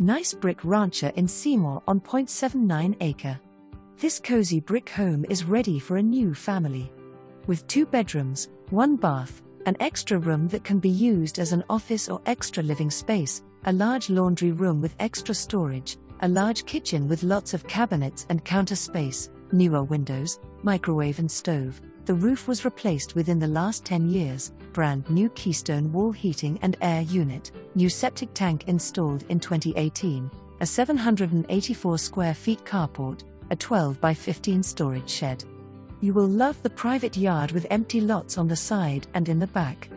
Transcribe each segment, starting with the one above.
Nice brick rancher in Seymour on 0.79 acre. This cozy brick home is ready for a new family. With 2 bedrooms, 1 bath, an extra room that can be used as an office or extra living space, a large laundry room with extra storage, a large kitchen with lots of cabinets and counter space, Newell windows, microwave and stove. The roof was replaced within the last 10 years, brand new Keystone wall heating and air unit, new septic tank installed in 2018, a 784 square feet carport, a 12 by 15 storage shed. You will love the private yard with empty lots on the side and in the back.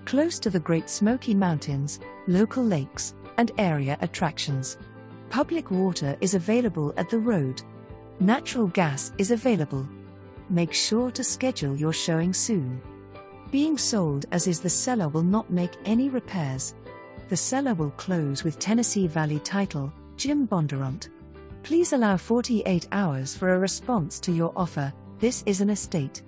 Close to the Great Smoky Mountains, local lakes, and area attractions. Public water is available at the road. Natural gas is available. Make sure to schedule your showing soon. Being sold as is, the seller will not make any repairs. The seller will close with Tennessee Valley title, Jim Bondurant. Please allow 48 hours for a response to your offer. This is an estate.